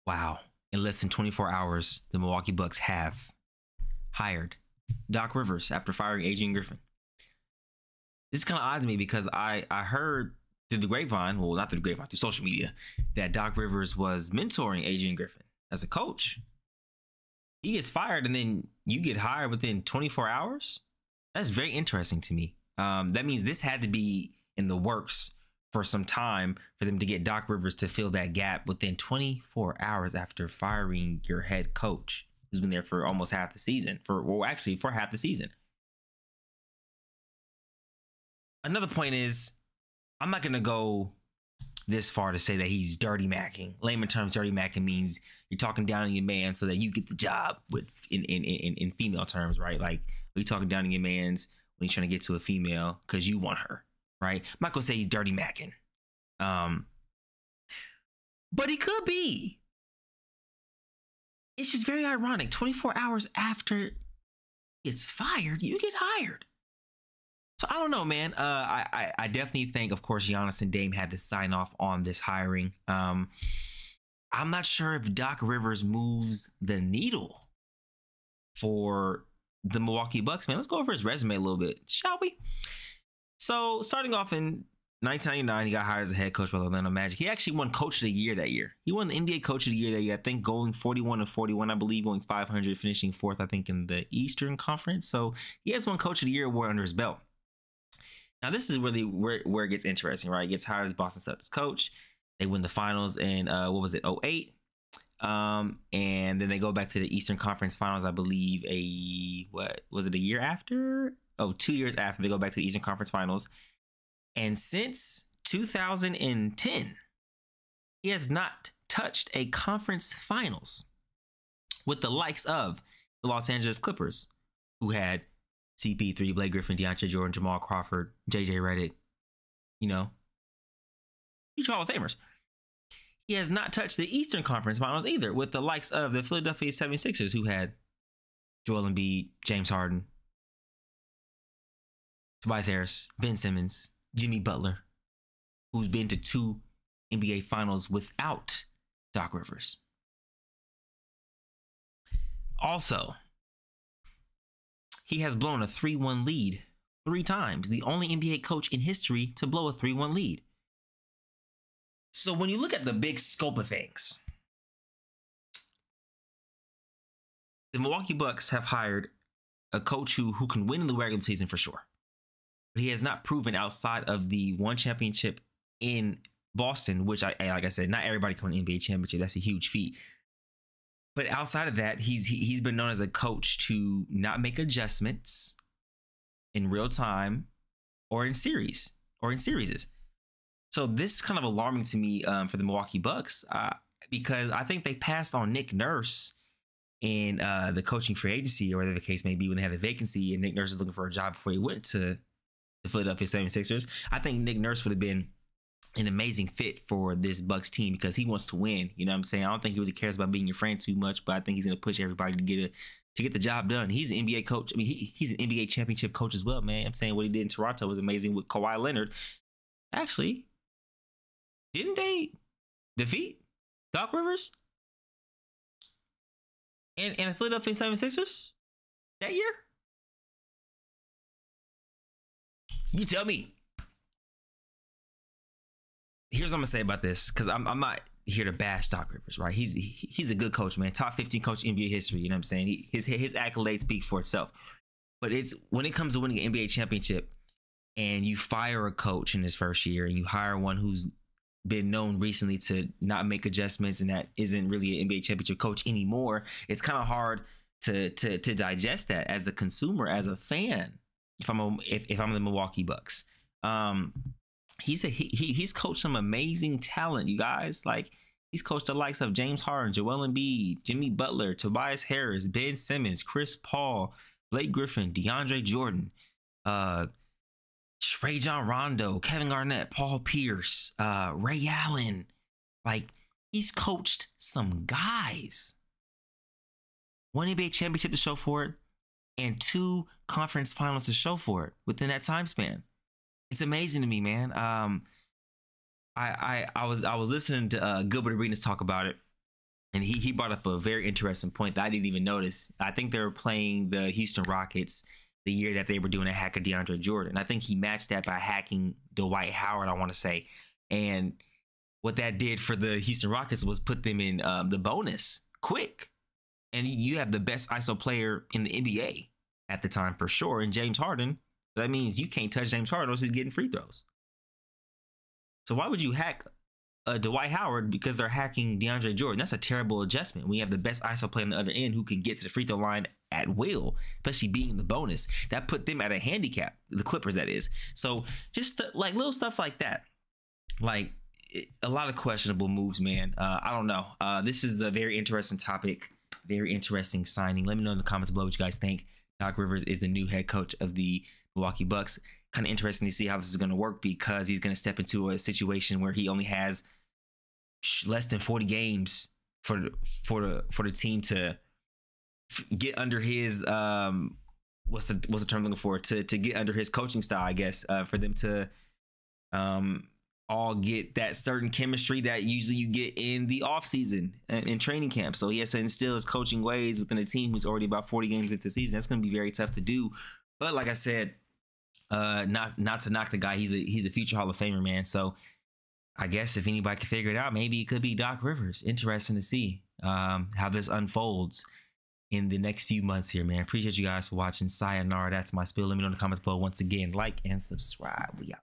Wow. In less than 24 hours, the Milwaukee Bucks have hired Doc Rivers after firing Adrian Griffin. This is kind of odd to me because I heard through the grapevine, well, not through the grapevine, through social media, that Doc Rivers was mentoring Adrian Griffin as a coach. He gets fired and then you get hired within 24 hours? That's very interesting to me. That means this had to be in the works for some time for them to get Doc Rivers to fill that gap within 24 hours after firing your head coach, who's been there for almost half the season, for half the season. Another point is, I'm not going to go this far to say that he's dirty macking. Layman terms, dirty macking means you're talking down on your man so that you get the job with in female terms, right? Like, you're talking down on your man's when he's trying to get to a female because you want her, right? I'm not going to say he's dirty macking. But he could be. It's just very ironic. 24 hours after he gets fired, you get hired. So I don't know, man. I definitely think, of course, Giannis and Dame had to sign off on this hiring. I'm not sure if Doc Rivers moves the needle for the Milwaukee Bucks, man. Let's go over his resume a little bit, shall we? So starting off in 1999, he got hired as a head coach by the Orlando Magic. He actually won Coach of the Year that year. He won the NBA Coach of the Year that year, I think, going 41-41, I believe, going 500, finishing fourth, I think, in the Eastern Conference. So he has one Coach of the Year award under his belt. Now, this is really where it gets interesting, right? He gets hired as Boston Celtics coach. They win the finals in, 2008? And then they go back to the Eastern Conference Finals, I believe, a year after? 2 years after they go back to the Eastern Conference Finals. And since 2010, he has not touched a conference finals with the likes of the Los Angeles Clippers, who had CP3, Blake Griffin, DeAndre Jordan, Jamal Crawford, JJ Redick, huge Hall of Famers. He has not touched the Eastern Conference Finals either with the likes of the Philadelphia 76ers, who had Joel Embiid, James Harden, Tobias Harris, Ben Simmons, Jimmy Butler, who's been to 2 NBA Finals without Doc Rivers. Also, he has blown a 3-1 lead 3 times, the only NBA coach in history to blow a 3-1 lead. So when you look at the big scope of things, the Milwaukee Bucks have hired a coach who can win in the regular season for sure. But he has not proven outside of the one championship in Boston, which, like I said, not everybody can win an NBA championship. That's a huge feat. But outside of that, he's been known as a coach to not make adjustments in real time or in series. So this is kind of alarming to me for the Milwaukee Bucks because I think they passed on Nick Nurse in the coaching free agency or whatever the case may be when they had a vacancy and Nick Nurse is looking for a job before he went to the Philadelphia 76ers. I think Nick Nurse would have been an amazing fit for this Bucks team because he wants to win. You know what I'm saying? I don't think he really cares about being your friend too much, but I think he's going to push everybody to get the job done. He's an NBA coach. I mean, he's an NBA championship coach as well, man. I'm saying what he did in Toronto was amazing with Kawhi Leonard. Actually, didn't they defeat Doc Rivers and the Philadelphia 76ers that year? You tell me. Here's what I'm gonna say about this, because I'm not here to bash Doc Rivers, right? He's a good coach, man. Top 15 coach in NBA history. You know what I'm saying? His accolades speak for itself. But it's when it comes to winning an NBA championship, and you fire a coach in his first year, and you hire one who's been known recently to not make adjustments, and that isn't really an NBA championship coach anymore. It's kind of hard to digest that as a consumer, as a fan. If I'm the Milwaukee Bucks. He's coached some amazing talent, you guys. Like, he's coached the likes of James Harden, Joel Embiid, Jimmy Butler, Tobias Harris, Ben Simmons, Chris Paul, Blake Griffin, DeAndre Jordan, Rajon Rondo, Kevin Garnett, Paul Pierce, Ray Allen. Like, he's coached some guys. One NBA championship to show for it, and 2 conference finals to show for it within that time span. It's amazing to me, man. I was listening to Gilbert Arenas talk about it, And he brought up a very interesting point that I didn't even notice. I think they were playing the Houston Rockets the year that they were doing a hack of DeAndre Jordan. I think he matched that by hacking Dwight Howard, I want to say. And what that did for the Houston Rockets was put them in the bonus quick. And you have the best ISO player in the NBA at the time for sure. And James Harden, that means you can't touch James Harden unless he's getting free throws. So why would you hack Dwight Howard because they're hacking DeAndre Jordan? That's a terrible adjustment. We have the best ISO player on the other end who can get to the free throw line at will, especially being the bonus. That put them at a handicap, the Clippers, that is. So just like little stuff like that. Like a lot of questionable moves, man. I don't know. This is a very interesting topic, very interesting signing. Let me know in the comments below what you guys think. Doc Rivers is the new head coach of the Milwaukee Bucks. Kind of interesting to see how this is going to work because he's going to step into a situation where he only has less than 40 games for the team to get under his what's the term I'm looking for, to get under his coaching style, I guess, for them to all get that certain chemistry that usually you get in the offseason and in training camp. So he has to instill his coaching ways within a team who's already about 40 games into the season. That's going to be very tough to do. But like I said, not to knock the guy, he's a future Hall of Famer, man. So I guess if anybody can figure it out, maybe it could be Doc Rivers. Interesting to see how this unfolds in the next few months here, man. Appreciate you guys for watching. Sayonara. That's my spiel. Let me know in the comments below. Once again, like and subscribe. We out.